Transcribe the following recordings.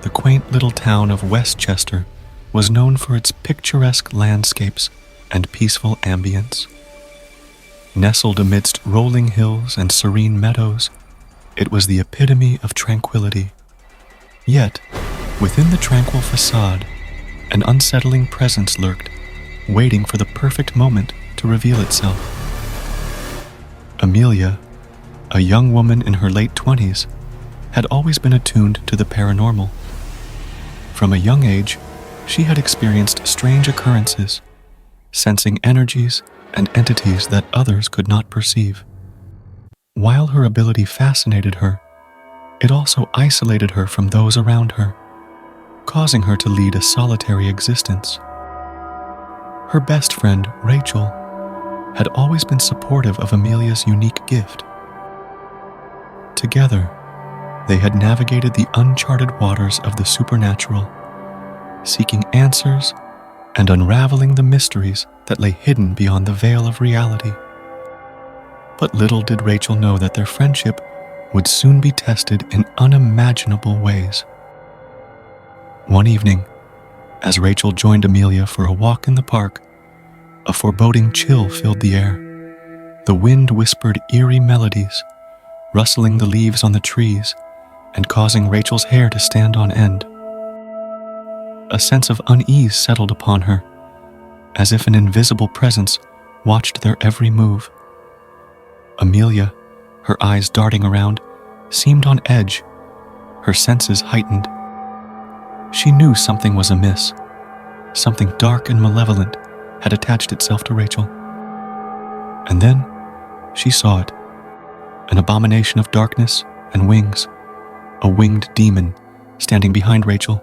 the quaint little town of Westchester was known for its picturesque landscapes and peaceful ambience. Nestled amidst rolling hills and serene meadows, it was the epitome of tranquility. Yet, within the tranquil facade, an unsettling presence lurked, waiting for the perfect moment to reveal itself. Amelia, a young woman in her late 20s, had always been attuned to the paranormal. From a young age, she had experienced strange occurrences, sensing energies and entities that others could not perceive. While her ability fascinated her, it also isolated her from those around her, causing her to lead a solitary existence. Her best friend, Rachel, had always been supportive of Amelia's unique gift. Together, they had navigated the uncharted waters of the supernatural, seeking answers and unraveling the mysteries that lay hidden beyond the veil of reality. But little did Rachel know that their friendship would soon be tested in unimaginable ways. One evening, as Rachel joined Amelia for a walk in the park, a foreboding chill filled the air. The wind whispered eerie melodies, rustling the leaves on the trees and causing Rachel's hair to stand on end. A sense of unease settled upon her, as if an invisible presence watched their every move. Amelia, her eyes darting around, seemed on edge, her senses heightened. She knew something was amiss. Something dark and malevolent had attached itself to Rachel. And then she saw it, an abomination of darkness and wings, a winged demon standing behind Rachel,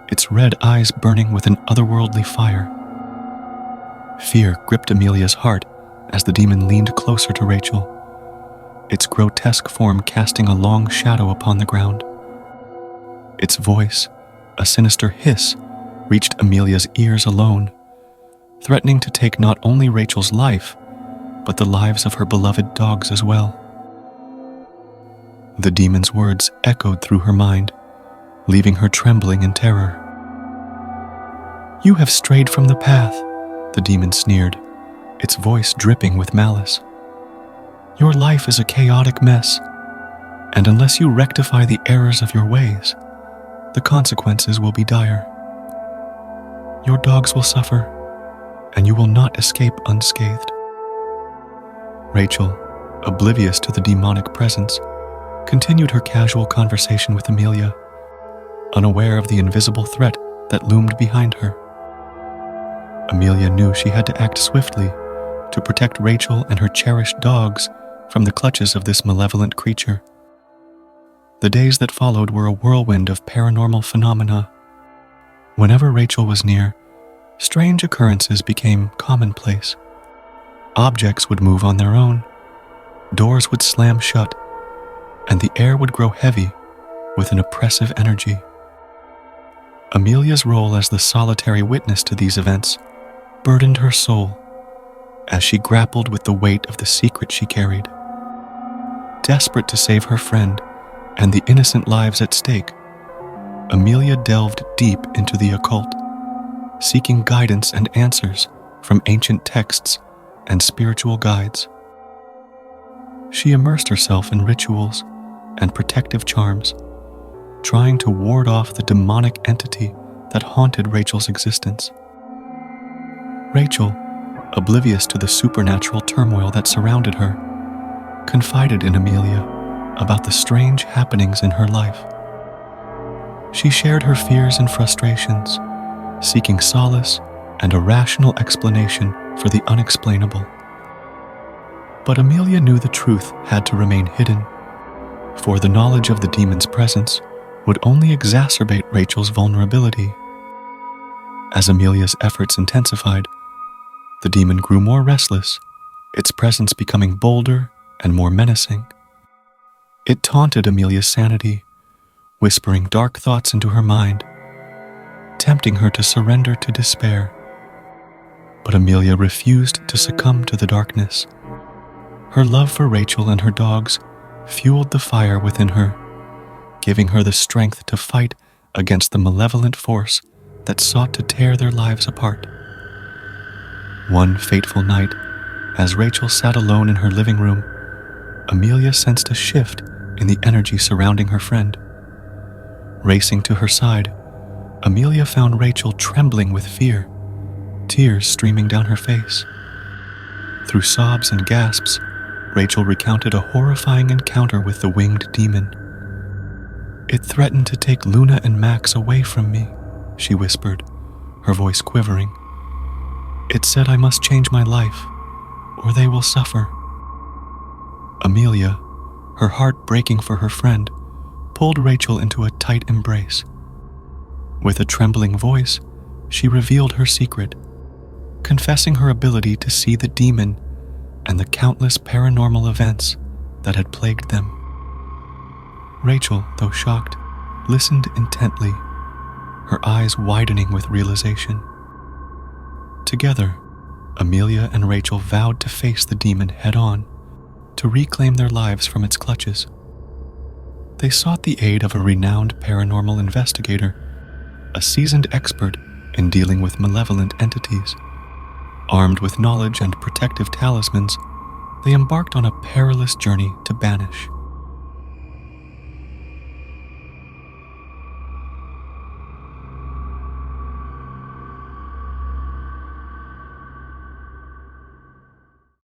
its red eyes burning with an otherworldly fire. Fear gripped Amelia's heart as the demon leaned closer to Rachel, its grotesque form casting a long shadow upon the ground. Its voice, a sinister hiss, reached Amelia's ears alone, threatening to take not only Rachel's life, but the lives of her beloved dogs as well. The demon's words echoed through her mind, leaving her trembling in terror. "You have strayed from the path," the demon sneered, its voice dripping with malice. "Your life is a chaotic mess, and unless you rectify the errors of your ways, the consequences will be dire. Your dogs will suffer, and you will not escape unscathed." Rachel, oblivious to the demonic presence, continued her casual conversation with Amelia, unaware of the invisible threat that loomed behind her. Amelia knew she had to act swiftly to protect Rachel and her cherished dogs from the clutches of this malevolent creature. The days that followed were a whirlwind of paranormal phenomena. Whenever Rachel was near, strange occurrences became commonplace. Objects would move on their own, doors would slam shut, and the air would grow heavy with an oppressive energy. Amelia's role as the solitary witness to these events burdened her soul as she grappled with the weight of the secret she carried. Desperate to save her friend and the innocent lives at stake, Amelia delved deep into the occult, seeking guidance and answers from ancient texts and spiritual guides. She immersed herself in rituals and protective charms, trying to ward off the demonic entity that haunted Rachel's existence. Rachel, oblivious to the supernatural turmoil that surrounded her, confided in Amelia about the strange happenings in her life. She shared her fears and frustrations, seeking solace and a rational explanation for the unexplainable. But Amelia knew the truth had to remain hidden, for the knowledge of the demon's presence would only exacerbate Rachel's vulnerability. As Amelia's efforts intensified, the demon grew more restless, its presence becoming bolder and more menacing. It taunted Amelia's sanity, whispering dark thoughts into her mind, tempting her to surrender to despair. But Amelia refused to succumb to the darkness. Her love for Rachel and her dogs fueled the fire within her, giving her the strength to fight against the malevolent force that sought to tear their lives apart. One fateful night, as Rachel sat alone in her living room, Amelia sensed a shift in the energy surrounding her friend. Racing to her side, Amelia found Rachel trembling with fear, tears streaming down her face. Through sobs and gasps, Rachel recounted a horrifying encounter with the winged demon. "It threatened to take Luna and Max away from me," she whispered, her voice quivering. "It said I must change my life, or they will suffer." Amelia, her heart breaking for her friend, pulled Rachel into a tight embrace. With a trembling voice, she revealed her secret, confessing her ability to see the demon and the countless paranormal events that had plagued them. Rachel, though shocked, listened intently, her eyes widening with realization. Together, Amelia and Rachel vowed to face the demon head-on, to reclaim their lives from its clutches. They sought the aid of a renowned paranormal investigator, a seasoned expert in dealing with malevolent entities. Armed with knowledge and protective talismans, they embarked on a perilous journey to banish